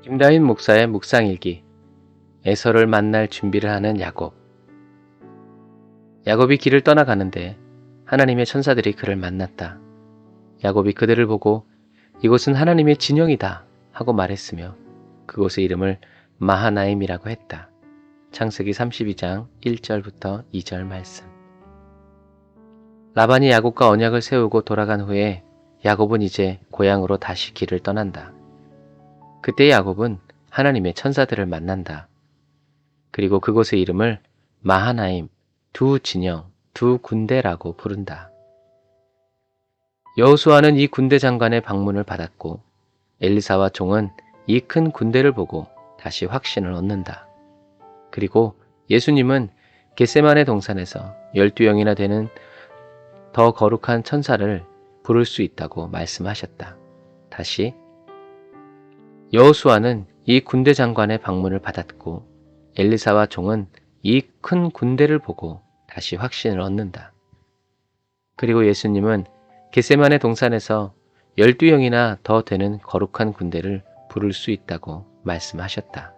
김다윈 목사의 묵상일기. 에서를 만날 준비를 하는 야곱. 야곱이 길을 떠나가는데 하나님의 천사들이 그를 만났다. 야곱이 그들을 보고 이곳은 하나님의 진영이다 하고 말했으며 그곳의 이름을 마하나임이라고 했다. 창세기 32장 1절부터 2절 말씀. 라반이 야곱과 언약을 세우고 돌아간 후에 야곱은 이제 고향으로 다시 길을 떠난다. 그때 야곱은 하나님의 천사들을 만난다. 그리고 그곳의 이름을 마하나임, 두 진영, 두 군대라고 부른다. 여호수아는 이 군대 장관의 방문을 받았고 엘리사와 종은 이 큰 군대를 보고 다시 확신을 얻는다. 그리고 예수님은 겟세마네 동산에서 12영이나 되는 더 거룩한 천사를 부를 수 있다고 말씀하셨다. 다시 여호수아는 이 군대 장관의 방문을 받았고 엘리사와 종은 이 큰 군대를 보고 다시 확신을 얻는다. 그리고 예수님은 겟세마네 동산에서 12영이나 더 되는 거룩한 군대를 부를 수 있다고 말씀하셨다.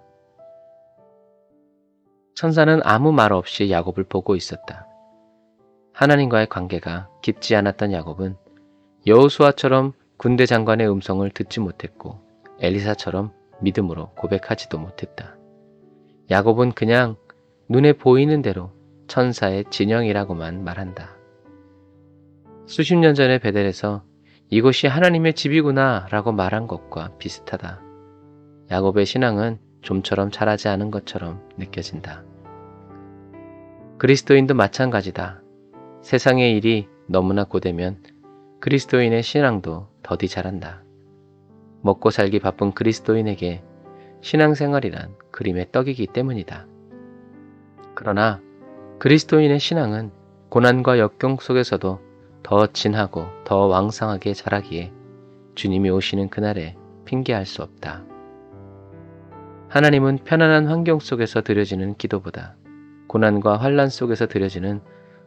천사는 아무 말 없이 야곱을 보고 있었다. 하나님과의 관계가 깊지 않았던 야곱은 여호수아처럼 군대 장관의 음성을 듣지 못했고 엘리사처럼 믿음으로 고백하지도 못했다. 야곱은 그냥 눈에 보이는 대로 천사의 진영이라고만 말한다. 수십 년 전에 베델에서 이곳이 하나님의 집이구나 라고 말한 것과 비슷하다. 야곱의 신앙은 좀처럼 자라지 않은 것처럼 느껴진다. 그리스도인도 마찬가지다. 세상의 일이 너무나 고되면 그리스도인의 신앙도 더디 자란다. 먹고 살기 바쁜 그리스도인에게 신앙생활이란 그림의 떡이기 때문이다. 그러나 그리스도인의 신앙은 고난과 역경 속에서도 더 진하고 더 왕성하게 자라기에 주님이 오시는 그날에 핑계할 수 없다. 하나님은 편안한 환경 속에서 드려지는 기도보다 고난과 환란 속에서 드려지는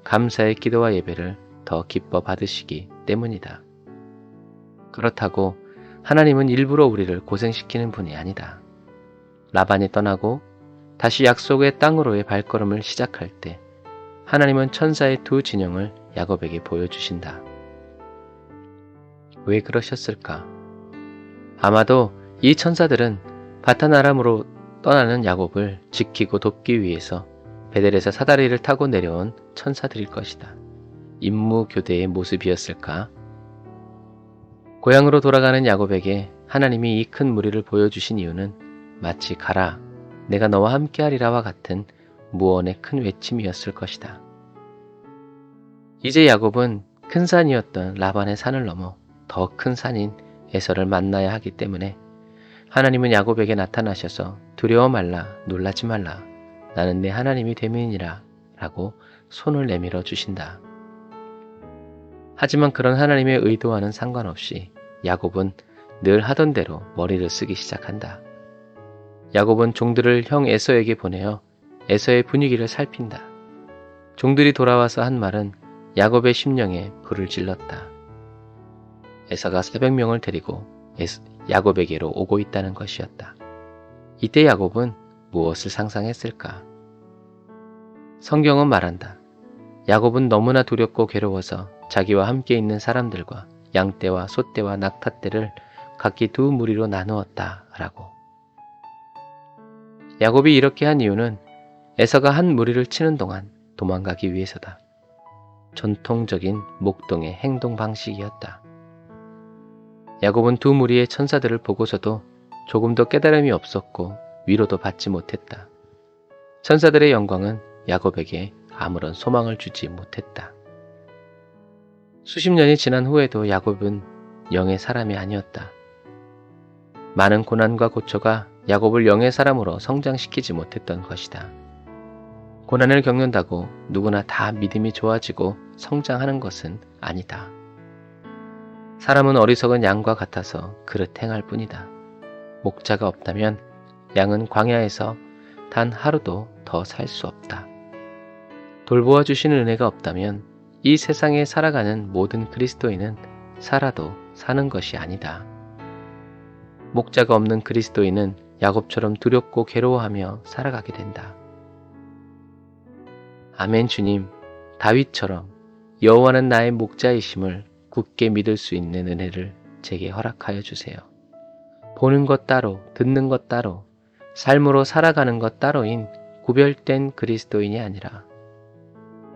감사의 기도와 예배를 더 기뻐 받으시기 때문이다. 그렇다고 하나님은 일부러 우리를 고생시키는 분이 아니다. 라반이 떠나고 다시 약속의 땅으로의 발걸음을 시작할 때 하나님은 천사의 두 진영을 야곱에게 보여주신다. 왜 그러셨을까? 아마도 이 천사들은 바탄 아람으로 떠나는 야곱을 지키고 돕기 위해서 베델에서 사다리를 타고 내려온 천사들일 것이다. 임무 교대의 모습이었을까? 고향으로 돌아가는 야곱에게 하나님이 이 큰 무리를 보여주신 이유는 마치 가라, 내가 너와 함께하리라와 같은 무언의 큰 외침이었을 것이다. 이제 야곱은 큰 산이었던 라반의 산을 넘어 더 큰 산인 에서를 만나야 하기 때문에 하나님은 야곱에게 나타나셔서 두려워 말라, 놀라지 말라, 나는 내 하나님이 됨이니라 라고 손을 내밀어 주신다. 하지만 그런 하나님의 의도와는 상관없이 야곱은 늘 하던 대로 머리를 쓰기 시작한다. 야곱은 종들을 형 에서에게 보내어 에서의 분위기를 살핀다. 종들이 돌아와서 한 말은 야곱의 심령에 불을 질렀다. 에서가 400명을 데리고 야곱에게로 오고 있다는 것이었다. 이때 야곱은 무엇을 상상했을까? 성경은 말한다. 야곱은 너무나 두렵고 괴로워서 자기와 함께 있는 사람들과 양떼와 소떼와 낙타떼를 각기 두 무리로 나누었다 라고. 야곱이 이렇게 한 이유는 에서가 한 무리를 치는 동안 도망가기 위해서다. 전통적인 목동의 행동 방식이었다. 야곱은 두 무리의 천사들을 보고서도 조금도 깨달음이 없었고 위로도 받지 못했다. 천사들의 영광은 야곱에게 아무런 소망을 주지 못했다. 수십 년이 지난 후에도 야곱은 영의 사람이 아니었다. 많은 고난과 고초가 야곱을 영의 사람으로 성장시키지 못했던 것이다. 고난을 겪는다고 누구나 다 믿음이 좋아지고 성장하는 것은 아니다. 사람은 어리석은 양과 같아서 그릇 행할 뿐이다. 목자가 없다면 양은 광야에서 단 하루도 더 살 수 없다. 돌보아 주시는 은혜가 없다면 이 세상에 살아가는 모든 그리스도인은 살아도 사는 것이 아니다. 목자가 없는 그리스도인은 야곱처럼 두렵고 괴로워하며 살아가게 된다. 아멘. 주님, 다윗처럼 여호와는 나의 목자이심을 굳게 믿을 수 있는 은혜를 제게 허락하여 주세요. 보는 것 따로, 듣는 것 따로, 삶으로 살아가는 것 따로인 구별된 그리스도인이 아니라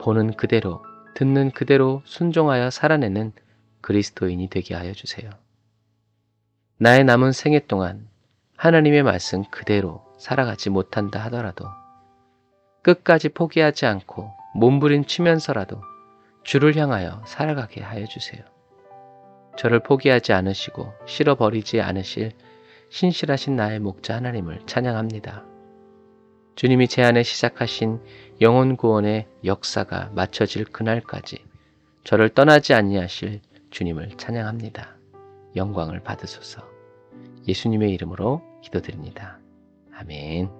보는 그대로, 듣는 그대로 순종하여 살아내는 그리스도인이 되게 하여 주세요. 나의 남은 생애 동안 하나님의 말씀 그대로 살아가지 못한다 하더라도 끝까지 포기하지 않고 몸부림치면서라도 주를 향하여 살아가게 하여 주세요. 저를 포기하지 않으시고 실어버리지 않으실 신실하신 나의 목자 하나님을 찬양합니다. 주님이 제 안에 시작하신 영혼 구원의 역사가 마쳐질 그날까지 저를 떠나지 아니하실 주님을 찬양합니다. 영광을 받으소서. 예수님의 이름으로 기도드립니다. 아멘.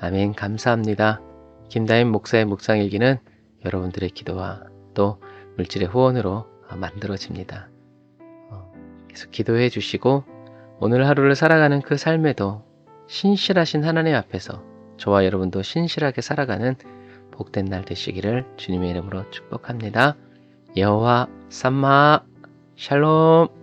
아멘. 감사합니다. 김다임 목사의 묵상일기는 여러분들의 기도와 또 물질의 후원으로 만들어집니다. 계속 기도해 주시고 오늘 하루를 살아가는 그 삶에도 신실하신 하나님 앞에서 저와 여러분도 신실하게 살아가는 복된 날 되시기를 주님의 이름으로 축복합니다. 여호와 삼마 샬롬.